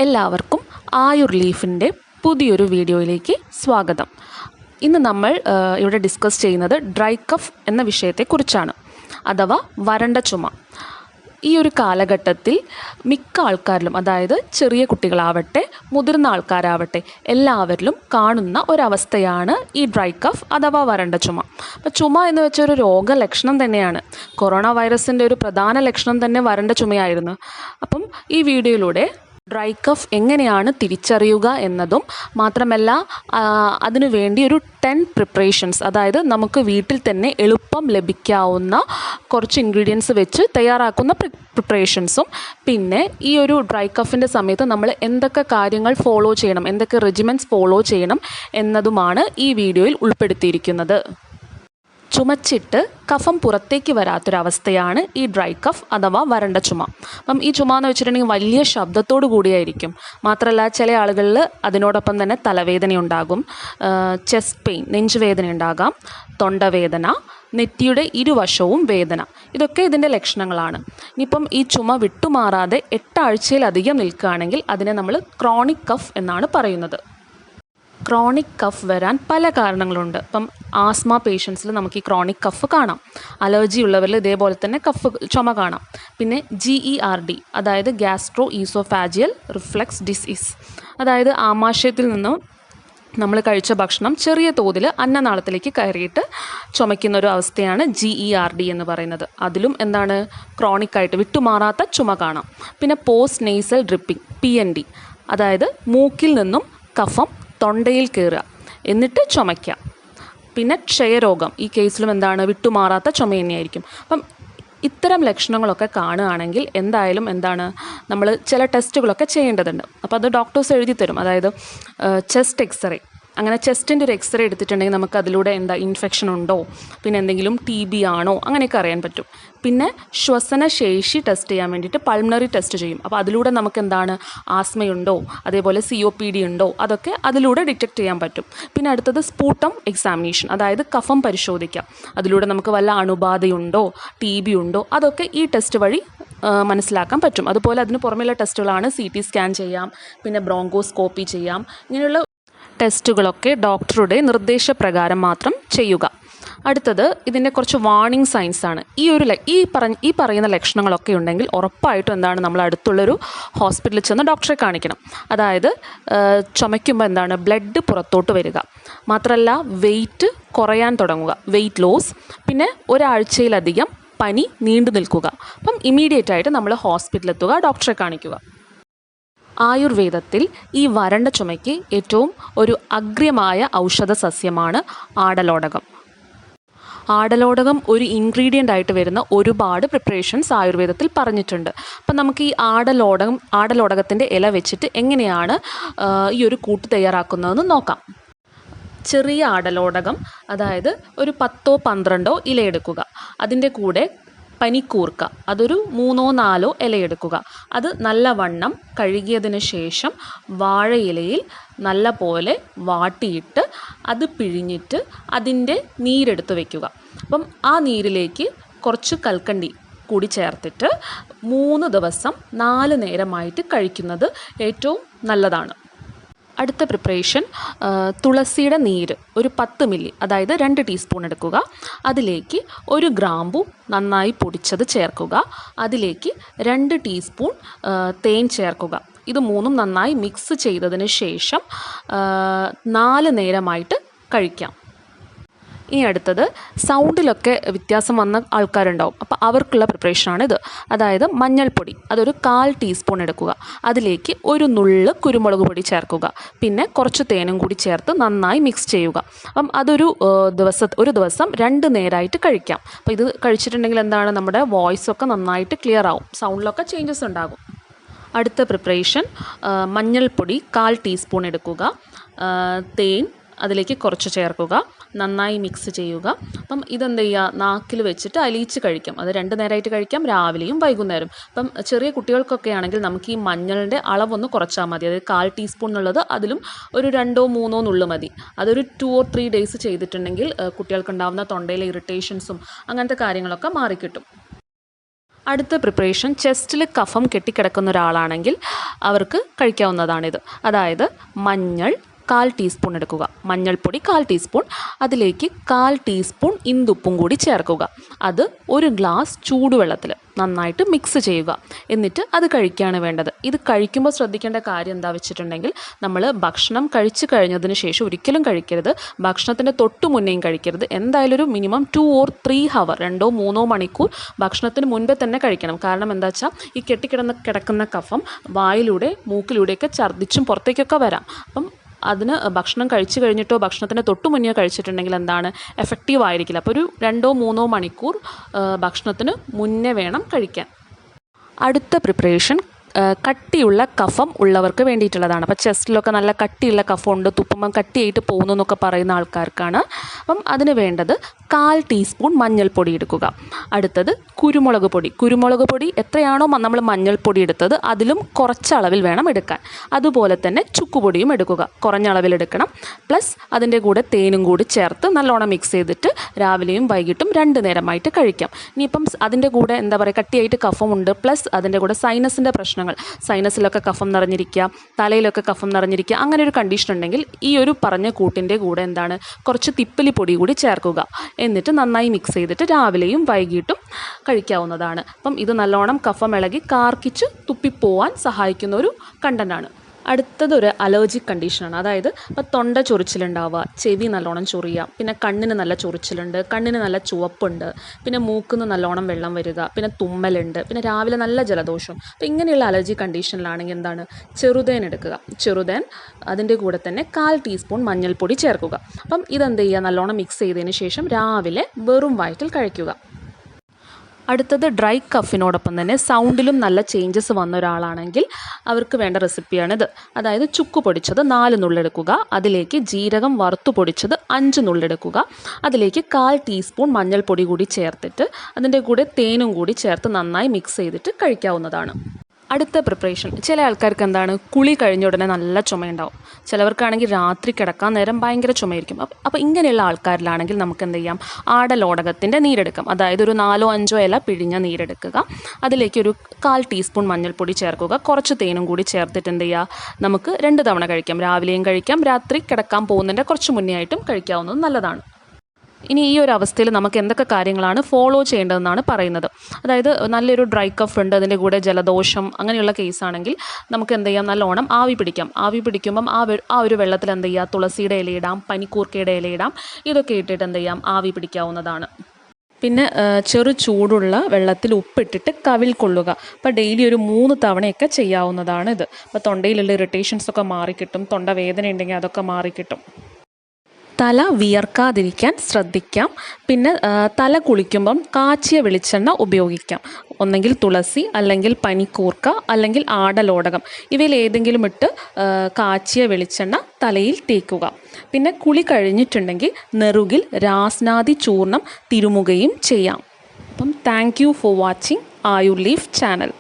എല്ലാവർക്കും ആയുർ ലീഫിൻ്റെ പുതിയൊരു വീഡിയോയിലേക്ക് സ്വാഗതം. ഇന്ന് നമ്മൾ ഇവിടെ ഡിസ്കസ് ചെയ്യുന്നത് ഡ്രൈ കഫ് എന്ന വിഷയത്തെക്കുറിച്ചാണ്, അഥവാ വരണ്ട ചുമ. ഈ ഒരു കാലഘട്ടത്തിൽ മിക്ക ആൾക്കാരിലും, അതായത് ചെറിയ കുട്ടികളാവട്ടെ മുതിർന്ന ആൾക്കാരാവട്ടെ, എല്ലാവരിലും കാണുന്ന ഒരവസ്ഥയാണ് ഈ ഡ്രൈ കഫ് അഥവാ വരണ്ട ചുമ. അപ്പോൾ ചുമ എന്ന് വെച്ചൊരു രോഗലക്ഷണം തന്നെയാണ്. കൊറോണ വൈറസിൻ്റെ ഒരു പ്രധാന ലക്ഷണം തന്നെ വരണ്ട ചുമയായിരുന്നു. അപ്പം ഈ വീഡിയോയിലൂടെ ഡ്രൈ കഫ് എങ്ങനെയാണ് തിരിച്ചറിയുക എന്നതും മാത്രമല്ല, അതിനു വേണ്ടി ഒരു 10 പ്രിപ്പറേഷൻസ്, അതായത് നമുക്ക് വീട്ടിൽ തന്നെ എളുപ്പം ലഭിക്കാവുന്ന കുറച്ച് ഇൻഗ്രീഡിയൻസ് വെച്ച് തയ്യാറാക്കുന്ന പ്രിപ്പറേഷൻസും, പിന്നെ ഈ ഒരു ഡ്രൈ കഫിൻ്റെ സമയത്ത് നമ്മൾ എന്തൊക്കെ കാര്യങ്ങൾ ഫോളോ ചെയ്യണം, എന്തൊക്കെ റെജിമെൻറ്റ്സ് ഫോളോ ചെയ്യണം എന്നതുമാണ് ഈ വീഡിയോയിൽ ഉൾപ്പെടുത്തിയിരിക്കുന്നത്. ചുമച്ചിട്ട് കഫം പുറത്തേക്ക് വരാത്തൊരവസ്ഥയാണ് ഈ ഡ്രൈ കഫ് അഥവാ വരണ്ട ചുമ. അപ്പം ഈ ചുമ എന്ന് വെച്ചിട്ടുണ്ടെങ്കിൽ വലിയ ശബ്ദത്തോടു കൂടിയായിരിക്കും. മാത്രമല്ല ചില ആളുകളിൽ അതിനോടൊപ്പം തന്നെ തലവേദന ഉണ്ടാകും, ചെസ്റ്റ് പെയിൻ, നെഞ്ചുവേദന ഉണ്ടാകാം, തൊണ്ടവേദന, നെറ്റിയുടെ ഇരുവശവും വേദന. ഇതൊക്കെ ഇതിൻ്റെ ലക്ഷണങ്ങളാണ്. ഇനിയിപ്പം ഈ ചുമ വിട്ടുമാറാതെ 8 ആഴ്ചയിലധികം നിൽക്കുകയാണെങ്കിൽ അതിനെ നമ്മൾ ക്രോണിക് കഫ് എന്നാണ് പറയുന്നത്. ക്രോണിക് കഫ് വരാൻ പല കാരണങ്ങളുണ്ട്. ഇപ്പം ആസ്മ പേഷ്യൻസിൽ നമുക്ക് ഈ ക്രോണിക് കഫ് കാണാം. അലർജി ഉള്ളവരിൽ ഇതേപോലെ തന്നെ ചുമ കാണാം. പിന്നെ GERD, അതായത് ഗ്യാസ്ട്രോ ഈസോഫാജിയൽ റിഫ്ലക്സ് ഡിസീസ്, അതായത് ആമാശയത്തിൽ നിന്നും നമ്മൾ കഴിച്ച ഭക്ഷണം ചെറിയ തോതിൽ അന്നനാളത്തിലേക്ക് കയറിയിട്ട് ചുമയ്ക്കുന്ന ഒരു അവസ്ഥയാണ് GERD എന്ന് പറയുന്നത്. അതിലും എന്താണ്, ക്രോണിക്കായിട്ട് വിട്ടുമാറാത്ത ചുമ കാണാം. പിന്നെ പോസ്റ്റ് നെയ്സൽ ഡ്രിപ്പിംഗ്, PND, അതായത് മൂക്കിൽ നിന്നും കഫം തൊണ്ടയിൽ കയറുക എന്നിട്ട് ചുമയ്ക്കുക. പിന്നെ ക്ഷയരോഗം, ഈ കേസിലും എന്താണ്, വിട്ടുമാറാത്ത ചുമ തന്നെയായിരിക്കും. അപ്പം ഇത്തരം ലക്ഷണങ്ങളൊക്കെ കാണുകയാണെങ്കിൽ എന്തായാലും എന്താണ്, നമ്മൾ ചില ടെസ്റ്റുകളൊക്കെ ചെയ്യേണ്ടതുണ്ട്. അപ്പോൾ അത് ഡോക്ടേഴ്സ് എഴുതി തരും. അതായത് ചെസ്റ്റ് എക്സ്റേ, അങ്ങനെ ചെസ്റ്റിൻ്റെ ഒരു എക്സ്റേ എടുത്തിട്ടുണ്ടെങ്കിൽ നമുക്ക് അതിലൂടെ ഇൻഫെക്ഷൻ ഉണ്ടോ, പിന്നെ എന്തെങ്കിലും TB ആണോ, അങ്ങനെയൊക്കെ അറിയാൻ പറ്റും. പിന്നെ ശ്വസനശേഷി ടെസ്റ്റ് ചെയ്യാൻ വേണ്ടിയിട്ട് പൾമണറി ടെസ്റ്റ് ചെയ്യും. അപ്പോൾ അതിലൂടെ നമുക്ക് എന്താണ്, ആസ്മയുണ്ടോ, അതേപോലെ COPD ഉണ്ടോ, അതൊക്കെ അതിലൂടെ ഡിറ്റക്റ്റ് ചെയ്യാൻ പറ്റും. പിന്നെ അടുത്തത് സ്പൂട്ടം എക്സാമിനേഷൻ, അതായത് കഫം പരിശോധിക്കാം. അതിലൂടെ നമുക്ക് വല്ല അണുബാധയുണ്ടോ, TB ഉണ്ടോ, അതൊക്കെ ഈ ടെസ്റ്റ് വഴി മനസ്സിലാക്കാൻ പറ്റും. അതുപോലെ അതിന് പുറമെയുള്ള ടെസ്റ്റുകളാണ് CT സ്കാൻ ചെയ്യാം, പിന്നെ ബ്രോങ്കോസ്കോപ്പി ചെയ്യാം. ഇങ്ങനെയുള്ള ടെസ്റ്റുകളൊക്കെ ഡോക്ടറുടെ നിർദ്ദേശപ്രകാരം മാത്രം ചെയ്യുക. അടുത്തത് ഇതിൻ്റെ കുറച്ച് വാർണിംഗ് സൈൻസ് ആണ്. ഈ പറയുന്ന ലക്ഷണങ്ങളൊക്കെ ഉണ്ടെങ്കിൽ ഉറപ്പായിട്ടും എന്താണ്, നമ്മൾ അടുത്തുള്ളൊരു ഹോസ്പിറ്റലിൽ ചെന്ന് ഡോക്ടറെ കാണിക്കണം. അതായത് ചുമയ്ക്കുമ്പോൾ എന്താണ്, ബ്ലഡ് പുറത്തോട്ട് വരിക, മാത്രമല്ല വെയിറ്റ് കുറയാൻ തുടങ്ങുക, വെയിറ്റ് ലോസ്, പിന്നെ ഒരാഴ്ചയിലധികം പനി നീണ്ടു നിൽക്കുക. അപ്പം ഇമ്മീഡിയറ്റ് ആയിട്ട് നമ്മൾ ഹോസ്പിറ്റലിൽ എത്തുക, ഡോക്ടറെ കാണിക്കുക. ആയുർവേദത്തിൽ ഈ വരണ്ട ചുമയ്ക്ക് ഏറ്റവും ഒരു അഗ്രമായ ഔഷധ സസ്യമാണ് ആടലോടകം. ആടലോടകം ഒരു ഇൻഗ്രീഡിയൻ്റ് ആയിട്ട് വരുന്ന ഒരുപാട് പ്രിപ്പറേഷൻസ് ആയുർവേദത്തിൽ പറഞ്ഞിട്ടുണ്ട്. അപ്പം നമുക്ക് ഈ ആടലോടകത്തിൻ്റെ ഇല വെച്ചിട്ട് എങ്ങനെയാണ് ഈ ഒരു കൂട്ട് തയ്യാറാക്കുന്നതെന്ന് നോക്കാം. ചെറിയ ആടലോടകം, അതായത് ഒരു 10-12 ഇല എടുക്കുക. അതിൻ്റെ കൂടെ പനിക്കൂർക്ക, അതൊരു 3-4 ഇലയെടുക്കുക. അത് നല്ലവണ്ണം കഴുകിയതിന് ശേഷം വാഴയിലയിൽ നല്ല പോലെ വാട്ടിയിട്ട് അത് പിഴിഞ്ഞിട്ട് അതിൻ്റെ നീരെടുത്ത് വയ്ക്കുക. അപ്പം ആ നീരിലേക്ക് കുറച്ച് കൽക്കണ്ടി കൂടി ചേർത്തിട്ട് 3 ദിവസം 4 നേരമായിട്ട് കഴിക്കുന്നത് ഏറ്റവും നല്ലതാണ്. അടുത്ത പ്രിപ്പറേഷൻ, തുളസിയുടെ നീര് ഒരു 10 മില്ലി, അതായത് 2 ടീസ്പൂൺ എടുക്കുക. അതിലേക്ക് 1 ഗ്രാമ്പു നന്നായി പൊടിച്ചത് ചേർക്കുക. അതിലേക്ക് 2 ടീസ്പൂൺ തേൻ ചേർക്കുക. ഇത് മൂന്നും നന്നായി മിക്സ് ചെയ്തതിന് ശേഷം 4 നേരമായിട്ട് കഴിക്കാം. ഇനി അടുത്തത്, സൗണ്ടിലൊക്കെ വ്യത്യാസം വന്ന ആൾക്കാരുണ്ടാവും. അപ്പോൾ അവർക്കുള്ള പ്രിപ്പറേഷനാണിത്. അതായത് മഞ്ഞൾപ്പൊടി, അതൊരു 1/4 ടീസ്പൂൺ എടുക്കുക. അതിലേക്ക് 1 നുള്ള് കുരുമുളക് പൊടി ചേർക്കുക. പിന്നെ കുറച്ച് തേനും കൂടി ചേർത്ത് നന്നായി മിക്സ് ചെയ്യുക. അപ്പം അതൊരു ദിവസം 2 നേരമായിട്ട് കഴിക്കാം. അപ്പോൾ ഇത് കഴിച്ചിട്ടുണ്ടെങ്കിൽ എന്താണ്, നമ്മുടെ വോയിസൊക്കെ നന്നായിട്ട് ക്ലിയർ ആവും, സൗണ്ടിലൊക്കെ ചേഞ്ചസ് ഉണ്ടാകും. അടുത്ത പ്രിപ്പറേഷൻ, മഞ്ഞൾപ്പൊടി 1/4 ടീസ്പൂൺ എടുക്കുക. തേൻ അതിലേക്ക് കുറച്ച് ചേർക്കുക, നന്നായി മിക്സ് ചെയ്യുക. അപ്പം ഇതെന്ത് ചെയ്യുക, നാക്കിൽ വെച്ചിട്ട് അലിയിച്ച് കഴിക്കാം. അത് 2 നേരമായിട്ട് കഴിക്കാം, രാവിലെയും വൈകുന്നേരം. അപ്പം ചെറിയ കുട്ടികൾക്കൊക്കെ ആണെങ്കിൽ നമുക്ക് ഈ മഞ്ഞളുടെ അളവൊന്ന് കുറച്ചാൽ മതി. അതായത് 1/4 ടീസ്പൂൺ എന്നുള്ളത് അതിലും ഒരു 2-3 നുള്ളു മതി. അതൊരു 2 or 3 ഡേയ്സ് ചെയ്തിട്ടുണ്ടെങ്കിൽ കുട്ടികൾക്കുണ്ടാകുന്ന തൊണ്ടയിലെ ഇറിറ്റേഷൻസും അങ്ങനത്തെ കാര്യങ്ങളൊക്കെ മാറിക്കിട്ടും. അടുത്ത പ്രിപ്പറേഷൻ ചെസ്റ്റിൽ കഫം കെട്ടിക്കിടക്കുന്ന ഒരാളാണെങ്കിൽ അവർക്ക് കഴിക്കാവുന്നതാണിത്. അതായത് മഞ്ഞൾ 1/4 ടീസ്പൂൺ എടുക്കുക, മഞ്ഞൾപ്പൊടി 1/4 ടീസ്പൂൺ, അതിലേക്ക് 1/4 ടീസ്പൂൺ ഇന്ദുപ്പും കൂടി ചേർക്കുക. അത് 1 ഗ്ലാസ് ചൂടുവെള്ളത്തിൽ നന്നായിട്ട് മിക്സ് ചെയ്യുക. എന്നിട്ട് അത് കഴിക്കുകയാണ് വേണ്ടത്. ഇത് കഴിക്കുമ്പോൾ ശ്രദ്ധിക്കേണ്ട കാര്യം എന്താ വെച്ചിട്ടുണ്ടെങ്കിൽ, നമ്മൾ ഭക്ഷണം കഴിച്ചു കഴിഞ്ഞതിന് ശേഷം ഒരിക്കലും കഴിക്കരുത്, ഭക്ഷണത്തിൻ്റെ തൊട്ട് മുന്നേയും കഴിക്കരുത്. എന്തായാലും ഒരു മിനിമം 2 or 3 hour 2-3 മണിക്കൂർ ഭക്ഷണത്തിന് മുൻപേ തന്നെ കഴിക്കണം. കാരണം എന്താ വെച്ചാൽ ഈ കിടക്കുന്ന കഫം വായിലൂടെ മൂക്കിലൂടെയൊക്കെ ഛർദ്ദിച്ചും പുറത്തേക്കൊക്കെ വരാം. അപ്പം അതിന് ഭക്ഷണം കഴിച്ചു കഴിഞ്ഞിട്ടോ ഭക്ഷണത്തിന് തൊട്ട് മുന്നേ കഴിച്ചിട്ടുണ്ടെങ്കിൽ എന്താണ് എഫക്റ്റീവ് ആയിരിക്കില്ല. അപ്പോൾ ഒരു 2-3 മണിക്കൂർ ഭക്ഷണത്തിന് മുന്നേ വേണം കഴിക്കാൻ. അടുത്ത പ്രിപ്പറേഷൻ കട്ടിയുള്ള കഫം ഉള്ളവർക്ക് വേണ്ടിയിട്ടുള്ളതാണ്. അപ്പോൾ ചെസ്റ്റിലൊക്കെ നല്ല കട്ടിയുള്ള കഫമുണ്ട്, തുപ്പുമ്പം കട്ടിയായിട്ട് പോകുന്നു എന്നൊക്കെ പറയുന്ന ആൾക്കാർക്കാണ്. അപ്പം അതിന് വേണ്ടത് 1/4 ടീസ്പൂൺ മഞ്ഞൾപ്പൊടി എടുക്കുക. അടുത്തത് കുരുമുളക് പൊടി എത്രയാണോ നമ്മൾ മഞ്ഞൾപ്പൊടി എടുത്തത് അതിലും കുറച്ച അളവിൽ വേണം എടുക്കാൻ. അതുപോലെ തന്നെ ചുക്കുപൊടിയും എടുക്കുക, കുറഞ്ഞ അളവിൽ എടുക്കണം. പ്ലസ് അതിൻ്റെ കൂടെ തേനും കൂടി ചേർത്ത് നല്ലോണം മിക്സ് ചെയ്തിട്ട് രാവിലെയും വൈകിട്ടും 2 നേരമായിട്ട് കഴിക്കാം. ഇനിയിപ്പം അതിൻ്റെ കൂടെ എന്താ പറയുക, കട്ടിയായിട്ട് കഫമുണ്ട്, പ്ലസ് അതിൻ്റെ കൂടെ സൈനസിൻ്റെ സൈനസിലൊക്കെ കഫം നിറഞ്ഞിരിക്കുക, തലയിലൊക്കെ കഫം നിറഞ്ഞിരിക്കുക, അങ്ങനെ ഒരു കണ്ടീഷൻ ഉണ്ടെങ്കിൽ ഈ ഒരു പറഞ്ഞ കൂട്ടിൻ്റെ കൂടെ എന്താണ് കുറച്ച് തിപ്പലി പൊടി കൂടി ചേർക്കുക. എന്നിട്ട് നന്നായി മിക്സ് ചെയ്തിട്ട് രാവിലെയും വൈകിട്ടും കഴിക്കാവുന്നതാണ്. അപ്പം ഇത് നല്ലോണം കഫം ഇളകി കാർക്കിച്ച് തുപ്പിപ്പോവാൻ സഹായിക്കുന്ന ഒരു കണ്ടൻ്റാണ്. അടുത്തത് ഒരു അലർജിക് കണ്ടീഷനാണ്. അതായത് ഇപ്പോൾ തൊണ്ട ചൊറിച്ചിലുണ്ടാവുക, ചെവി നല്ലോണം ചൊറിയുക, പിന്നെ കണ്ണിന് നല്ല ചൊറിച്ചിലുണ്ട്, കണ്ണിന് നല്ല ചുവപ്പുണ്ട്, പിന്നെ മൂക്കിന്ന് നല്ലോണം വെള്ളം വരിക, പിന്നെ തുമ്മലുണ്ട്, പിന്നെ രാവിലെ നല്ല ജലദോഷം. അപ്പോൾ ഇങ്ങനെയുള്ള അലർജി കണ്ടീഷനിലാണെങ്കിൽ എന്താണ് ചെറുതേൻ എടുക്കുക. ചെറുതേൻ അതിൻ്റെ കൂടെ തന്നെ 1/4 ടീസ്പൂൺ മഞ്ഞൾപ്പൊടി ചേർക്കുക. അപ്പം ഇതെന്ത് ചെയ്യുക, നല്ലോണം മിക്സ് ചെയ്തതിന് ശേഷം രാവിലെ വെറും വയറ്റിൽ കഴിക്കുക. അടുത്തത് ഡ്രൈ കഫിനോടൊപ്പം തന്നെ സൗണ്ടിലും നല്ല ചേഞ്ചസ് വന്ന ഒരാളാണെങ്കിൽ അവർക്ക് വേണ്ട റെസിപ്പിയാണിത്. അതായത് ചുക്ക് പൊടിച്ചത് 4 നുള്ളെടുക്കുക, അതിലേക്ക് ജീരകം വറുത്തു പൊടിച്ചത് 5 നുള്ളെടുക്കുക, അതിലേക്ക് 1/4 ടീസ്പൂൺ മഞ്ഞൾപ്പൊടി കൂടി ചേർത്തിട്ട് അതിൻ്റെ കൂടെ തേനും കൂടി ചേർത്ത് നന്നായി മിക്സ് ചെയ്തിട്ട് കഴിക്കാവുന്നതാണ്. അടുത്ത പ്രിപ്പറേഷൻ, ചില ആൾക്കാർക്ക് എന്താണ് കുളി കഴിഞ്ഞ ഉടനെ നല്ല ചുമയുണ്ടാവും, ചിലവർക്കാണെങ്കിൽ രാത്രി കിടക്കാൻ നേരം ഭയങ്കര ചുമയായിരിക്കും. അപ്പോൾ ഇങ്ങനെയുള്ള ആൾക്കാരിലാണെങ്കിൽ നമുക്ക് എന്ത് ചെയ്യാം, ആടലോടകത്തിൻ്റെ നീരെടുക്കാം. അതായത് ഒരു 4-5 ഇല പിഴിഞ്ഞ നീരെടുക്കുക, അതിലേക്ക് ഒരു 1/4 ടീസ്പൂൺ മഞ്ഞൾപ്പൊടി ചേർക്കുക, കുറച്ച് തേനും കൂടി ചേർത്തിട്ട് എന്ത് ചെയ്യുക, നമുക്ക് 2 തവണ കഴിക്കാം. രാവിലെയും കഴിക്കാം, രാത്രി കിടക്കാൻ പോകുന്നതിൻ്റെ കുറച്ച് മുന്നേ ആയിട്ടും കഴിക്കാവുന്നത് നല്ലതാണ്. ഇനി ഈ ഒരു അവസ്ഥയിൽ നമുക്ക് എന്തൊക്കെ കാര്യങ്ങളാണ് ഫോളോ ചെയ്യേണ്ടതെന്നാണ് പറയുന്നത്. അതായത് നല്ലൊരു ഡ്രൈ കഫ് ഉണ്ട്, അതിൻ്റെ കൂടെ ജലദോഷം അങ്ങനെയുള്ള കേസാണെങ്കിൽ നമുക്ക് എന്ത് ചെയ്യാം, നല്ലോണം ആവി പിടിക്കാം. ആവി പിടിക്കുമ്പം ആ ഒരു വെള്ളത്തിൽ എന്ത് ചെയ്യുക, തുളസിയുടെ ഇലയിടാം, പനിക്കൂർക്കയുടെ ഇലയിടാം, ഇതൊക്കെ ഇട്ടിട്ട് എന്ത് ചെയ്യാം, ആവി പിടിക്കാവുന്നതാണ്. പിന്നെ ചെറു ചൂടുള്ള വെള്ളത്തിൽ ഉപ്പിട്ടിട്ട് കവിൾ കൊള്ളുക. അപ്പോൾ ഡെയിലി ഒരു 3 തവണയൊക്കെ ചെയ്യാവുന്നതാണ് ഇത്. അപ്പോൾ തൊണ്ടയിലുള്ള ഇറിറ്റേഷൻസൊക്കെ മാറിക്കിട്ടും, തൊണ്ട വേദന ഉണ്ടെങ്കിൽ അതൊക്കെ മാറിക്കിട്ടും. തല വിയർക്കാതിരിക്കാൻ ശ്രദ്ധിക്കാം. പിന്നെ തല കുളിക്കുമ്പം കാച്ചിയ വെളിച്ചെണ്ണ ഉപയോഗിക്കാം. ഒന്നെങ്കിൽ തുളസി, അല്ലെങ്കിൽ പനിക്കൂർക്ക, അല്ലെങ്കിൽ ആടലോടകം, ഇവയിൽ ഏതെങ്കിലും ഇട്ട് കാച്ചിയ വെളിച്ചെണ്ണ തലയിൽ തേക്കുക. പിന്നെ കുളി കഴിഞ്ഞിട്ടുണ്ടെങ്കിൽ നെറുകിൽ രാസ്നാദി ചൂർണം തിരുമുകയും ചെയ്യാം. അപ്പം thank you for watching Ayur leaf channel.